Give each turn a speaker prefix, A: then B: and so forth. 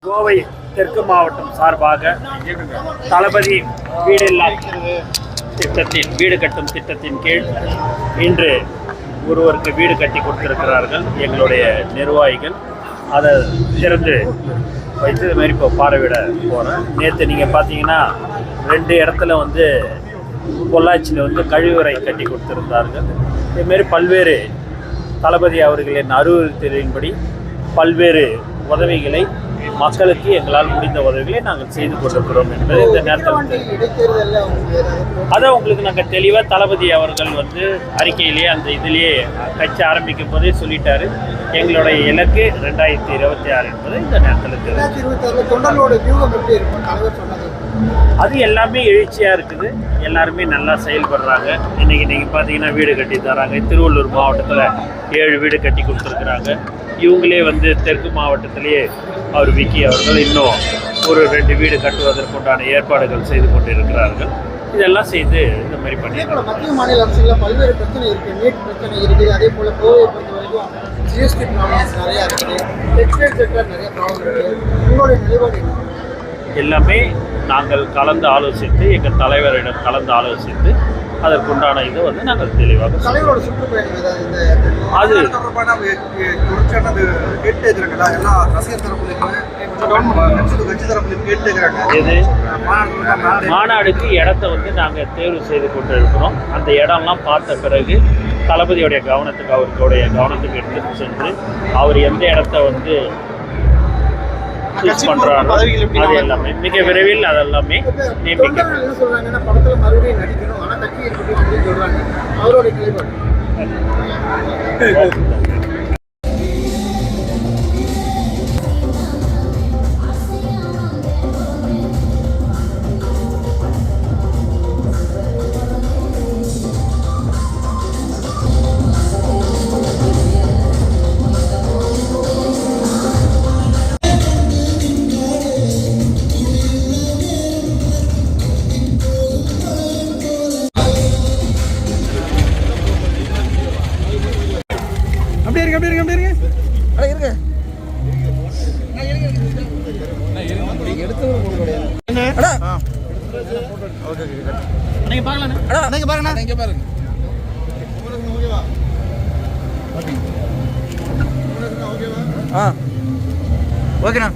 A: கோவை தெற்கு மாவட்டம் சார்பாக தளபதி வீடில்லா திட்டத்தின் வீடு கட்டும் திட்டத்தின் கீழ் இன்று ஒருவருக்கு வீடு கட்டி கொடுத்திருக்கிறார்கள் எங்களுடைய நிர்வாகிகள். அதை திறந்து வைத்து இது மாதிரி இப்போ பார்வையிட போகிறேன். நேற்று நீங்கள் பார்த்தீங்கன்னா 2 இடத்துல வந்து பொள்ளாச்சியில் வந்து கழிவுறை கட்டி கொடுத்திருந்தார்கள். இதுமாரி பல்வேறு தளபதி அவர்களின் அறிவுறுத்தலின்படி பல்வேறு உதவிகளை மக்களுக்கு எங்களால் முடிந்த உதவிகளை நாங்கள் செய்து கொண்டிருக்கிறோம் என்பது இந்த நேரத்தில் அதை உங்களுக்கு நாங்கள் தெளிவாக தளபதி அவர்கள் வந்து அறிக்கையிலேயே அந்த இதிலேயே கட்சி ஆரம்பிக்கும் போதே சொல்லிட்டாரு. எங்களுடைய இலக்கு 2026 என்பது இந்த நேரத்தில் அது எல்லாமே எழுச்சியாக இருக்குது. எல்லாருமே நல்லா செயல்படுறாங்க. இன்றைக்கி நீங்கள் பார்த்தீங்கன்னா வீடு கட்டி தராங்க. திருவள்ளூர் மாவட்டத்தில் 7 வீடு கட்டி கொடுத்துருக்குறாங்க. இவங்களே வந்து தெற்கு மாவட்டத்திலேயே அவர் விக்கி அவர்கள் இன்னும் ஒரு 2 வீடு கட்டுவதற்குண்டான ஏற்பாடுகள் செய்து கொண்டிருக்கிறார்கள். இதெல்லாம் செய்து இந்த மாதிரி பண்ணியிருக்காங்க.
B: மத்திய மாநில அரசுகளில் பல்வேறு பிரச்சனை இருக்குது. நீட் பிரச்சனை இருக்குது. அதே போல் கோவை பொறுத்த வரைக்கும் ஜிஎஸ்டி ப்ராப்ளம்ஸ் நிறையா இருக்குது. டெக்ஸ்டைல் செக்டர் நிறைய ப்ராப்ளம் இருக்குது. உங்களுடைய நிலைப்பாடு
A: எல்லாமே நாங்கள் கலந்து ஆலோசித்து எங்கள் தலைவரிடம் கலந்து ஆலோசித்து அதற்குண்டான இதை வந்து நாங்கள் தெளிவாக
B: தலைவரோட சுற்றுப்பயணம்
A: அது இது மாநாடுக்கு இடத்த வந்து நாங்கள் தேர்வு செய்து கொண்டு இருக்கிறோம். அந்த இடம்லாம் பார்த்த பிறகு தளபதியோடைய கவனத்துக்கு அவர்களுடைய கவனத்துக்கு எடுத்து சென்று அவர் எந்த இடத்த வந்து சூஸ் பண்ணுறாரோ அது எல்லாமே மிக விரைவில் அதெல்லாமே நியமிக்க
C: ஓகேண்ணா.